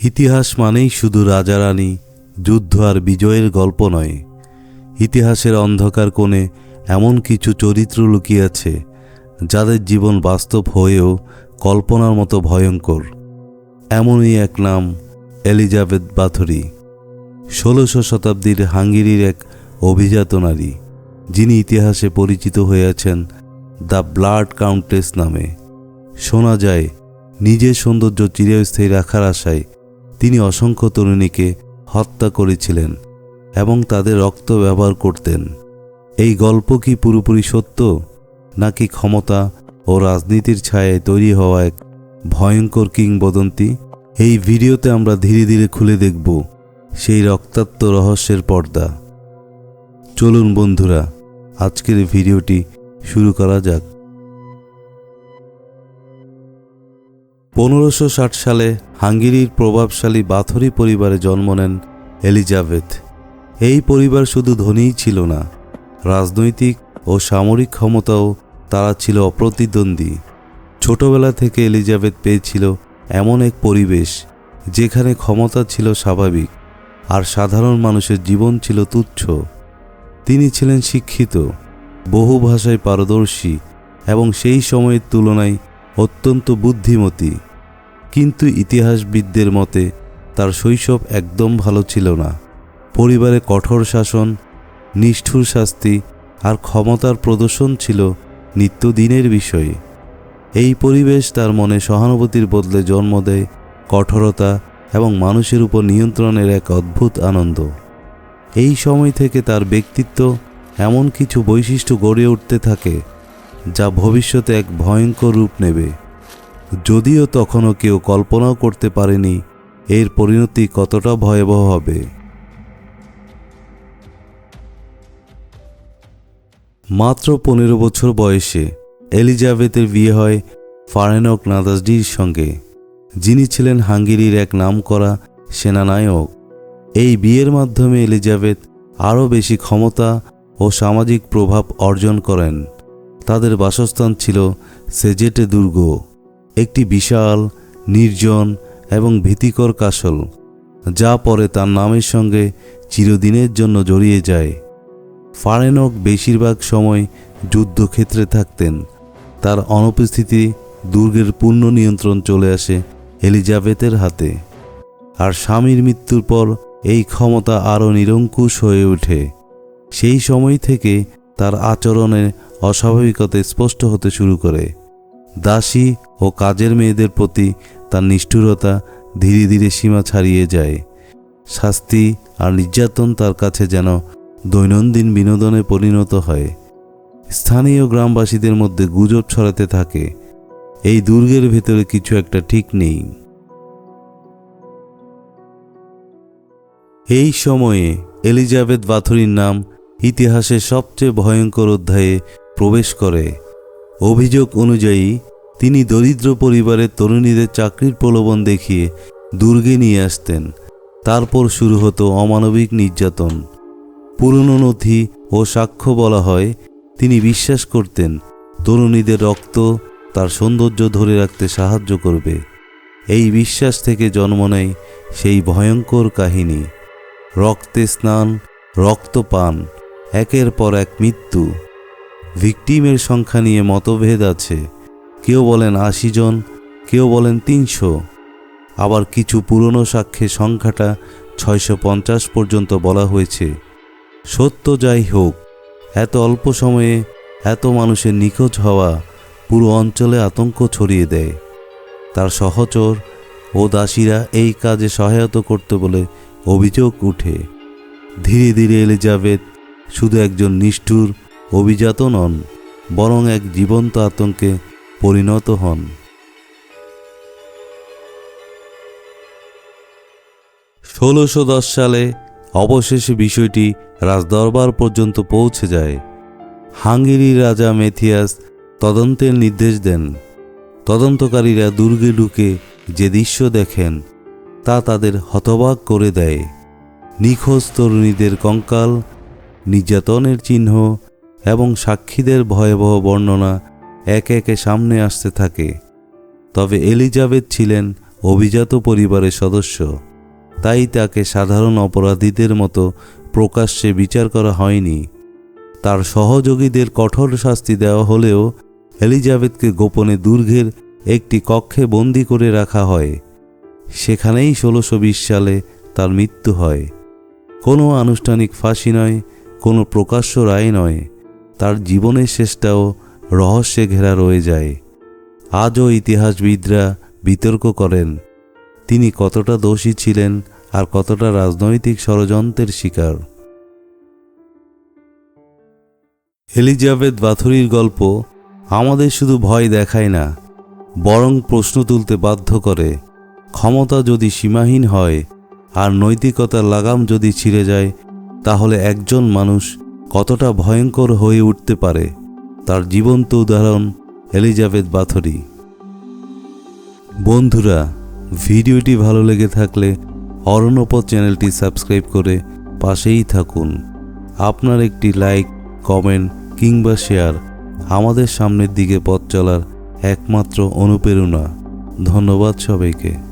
ইতিহাস মানেই শুধু রাজারানী, যুদ্ধ আর বিজয়ের গল্প নয়। ইতিহাসের অন্ধকার কোণে এমন কিছু চরিত্র লুকিয়ে আছে যাদের জীবন বাস্তব হয়েও কল্পনার মতো ভয়ঙ্কর। এমনই এক নাম এলিজাবেথ বাথরি। ১৬০০ শতাব্দীর হাঙ্গেরির এক অভিজাত নারী, যিনি ইতিহাসে পরিচিত হয়ে আছেন দ্য ব্লাড কাউন্টেস নামে। শোনা যায়, নিজের সৌন্দর্য চিরস্থায়ী রাখার আশায় তিনি অসংখ্য তরুণীকে হত্যা করেছিলেন এবং তাদের রক্ত ব্যবহার করতেন। এই গল্প কি পুরোপুরি সত্য, নাকি ক্ষমতা ও রাজনীতির ছায়ায় তৈরি হওয়া এক ভয়ঙ্কর কিংবদন্তি? এই ভিডিওতে আমরা ধীরে ধীরে খুলে দেখব সেই রক্তাক্ত রহস্যের পর্দা। চলুন বন্ধুরা, আজকের ভিডিওটি শুরু করা যাক। ১৫৬০ সালে হাঙ্গেরির প্রভাবশালী বাথরি পরিবারে জন্ম নেন এলিজাবেথ। এই পরিবার শুধু ধনীই ছিল না, রাজনৈতিক ও সামরিক ক্ষমতাও তারা ছিল অপ্রতিদ্বন্দ্বী। ছোটবেলা থেকে এলিজাবেথ পেয়েছিল এমন এক পরিবেশ যেখানে ক্ষমতা ছিল স্বাভাবিক আর সাধারণ মানুষের জীবন ছিল তুচ্ছ। তিনি ছিলেন শিক্ষিত, বহু ভাষায় পারদর্শী এবং সেই সময়ের তুলনায় অত্যন্ত বুদ্ধিমতী। কিন্তু ইতিহাসবিদদের মতে তার শৈশব একদম ভালো ছিল না। পরিবারে কঠোর শাসন, নিষ্ঠুর শাস্তি আর ক্ষমতার প্রদর্শন ছিল নিত্যদিনের বিষয়। এই পরিবেশ তার মনে সহানুভূতির বদলে জন্ম দেয় কঠোরতা এবং মানুষের উপর নিয়ন্ত্রণের এক অদ্ভুত আনন্দ। এই সময় থেকে তার ব্যক্তিত্ব এমন কিছু বৈশিষ্ট্য গড়ে উঠতে থাকে যা ভবিষ্যতে এক ভয়ঙ্কর রূপ নেবে। যদিও তখনও কেউ কল্পনাও করতে পারেনি এর পরিণতি কতটা ভয়াবহ হবে। মাত্র ১৫ বছর বয়সে এলিজাবেথের বিয়ে হয় ফারেনক নাদাসডির সঙ্গে, যিনি ছিলেন হাঙ্গেরির এক নামকরা সেনানায়ক। এই বিয়ের মাধ্যমে এলিজাবেথ আরও বেশি ক্ষমতা ও সামাজিক প্রভাব অর্জন করেন। তাদের বাসস্থান ছিল সেজেটে দুর্গ, একটি বিশাল, নির্জন এবং ভীতিকর কাসল, যা পরে তার নামের সঙ্গে চিরদিনের জন্য জড়িয়ে যায়। ফারেনক বেশিরভাগ সময় যুদ্ধক্ষেত্রে থাকতেন। তার অনুপস্থিতি দুর্গের পূর্ণ নিয়ন্ত্রণ চলে আসে এলিজাবেথের হাতে। আর স্বামীর মৃত্যুর পর এই ক্ষমতা আরও নিরঙ্কুশ হয়ে ওঠে। সেই সময় থেকে তার আচরণে অস্বাভাবিকতা স্পষ্ট হতে শুরু করে। দাসী ও কাজের মেয়েদের প্রতি তার নিষ্ঠুরতা ধীরে ধীরে সীমা ছাড়িয়ে যায়। শাস্তি আর নির্যাতন তার কাছে যেন দৈনন্দিন বিনোদনে পরিণত হয়। স্থানীয় গ্রামবাসীদের মধ্যে গুজব ছড়াতে থাকে, এই দুর্গের ভেতরে কিছু একটা ঠিক নেই। এই সময়ে এলিজাবেথ বাথরির নাম ইতিহাসের সবচেয়ে ভয়ঙ্কর অধ্যায়ে প্রবেশ করে। অভিযোগ অনুযায়ী তিনি দরিদ্র পরিবারের তরুণীদের চাকরির প্রলোভন দেখিয়ে দুর্গে নিয়ে আসতেন। তারপর শুরু হতো অমানবিক নির্যাতন। পুরনো নথি ও সাক্ষ্য বলা হয় তিনি বিশ্বাস করতেন তরুণীদের রক্ত তার সৌন্দর্য ধরে রাখতে সাহায্য করবে। এই বিশ্বাস থেকে জন্ম নেয় সেই ভয়ঙ্কর কাহিনী, রক্তে স্নান, রক্তপান, একের পর এক মৃত্যু। ভিকটিমের সংখ্যা নিয়ে মতভেদ আছে। কেউ বলেন ৮০ জন, কেউ বলেন ৩০০। আবার কিছু পুরনো সাক্ষ্যে সংখ্যাটা ৬৫০ পর্যন্ত বলা হয়েছে। সত্য যাই হোক, এত অল্প সময়ে এত মানুষের নিখোঁজ হওয়া পুরো অঞ্চলে আতঙ্ক ছড়িয়ে দেয়। তার সহচর ও দাসীরা এই কাজে সহায়তা করতে বলে অভিযোগ উঠে। ধীরে ধীরে এলিজাবেথ শুধু একজন নিষ্ঠুর অভিজাত নন, বরং এক জীবন্ত আতঙ্কে পরিণত হন। ১৬১০ সালে অবশেষে বিষয়টি রাজদরবার পর্যন্ত পৌঁছে যায়। হাঙ্গেরির রাজা ম্যাথিয়াস তদন্তের নির্দেশ দেন। তদন্তকারীরা দুর্গে ঢুকে যে দৃশ্য দেখেন তা তাদের হতবাক করে দেয়। নিখোঁজ তরুণীদের কঙ্কাল, নির্যাতনের চিহ্ন এবং সাক্ষীদের ভয়াবহ বর্ণনা একে একে সামনে আসতে থাকে। তবে এলিজাবেথ ছিলেন অভিজাত পরিবারের সদস্য, তাই তাকে সাধারণ অপরাধীদের মতো প্রকাশ্যে বিচার করা হয়নি। তার সহযোগীদের কঠোর শাস্তি দেওয়া হলেও এলিজাবেথকে গোপনে দুর্গের একটি কক্ষে বন্দী করে রাখা হয়। সেখানেই 1620 সালে তার মৃত্যু হয়। কোনো আনুষ্ঠানিক ফাঁসি নয়, কোনো প্রকাশ্য রায় নয়, তার জীবনের শেষটাও রহস্যে ঘেরা রয়ে যায়। আজও ইতিহাসবিদরা বিতর্ক করেন তিনি কতটা দোষী ছিলেন আর কতটা রাজনৈতিক ষড়যন্ত্রের শিকার। এলিজাবেথ বাথরির গল্প আমাদের শুধু ভয় দেখায় না, বরং প্রশ্ন তুলতে বাধ্য করে। ক্ষমতা যদি সীমাহীন হয় আর নৈতিকতার লাগাম যদি ছিঁড়ে যায়, তাহলে একজন মানুষ কতটা ভয়ঙ্কর হয়ে উঠতে পারে। তার জীবন্ত উদাহরণ এলিজাবেথ বাথরি। বন্ধুরা, ভিডিওটি ভালো লেগে থাকলে অরণ্যপথ চ্যানেলটি সাবস্ক্রাইব করে পাশেই থাকুন। আপনার একটি লাইক, কমেন্ট কিংবা শেয়ার আমাদের সামনের দিকে পথ চলার একমাত্র অনুপ্রেরণা। ধন্যবাদ সবাইকে।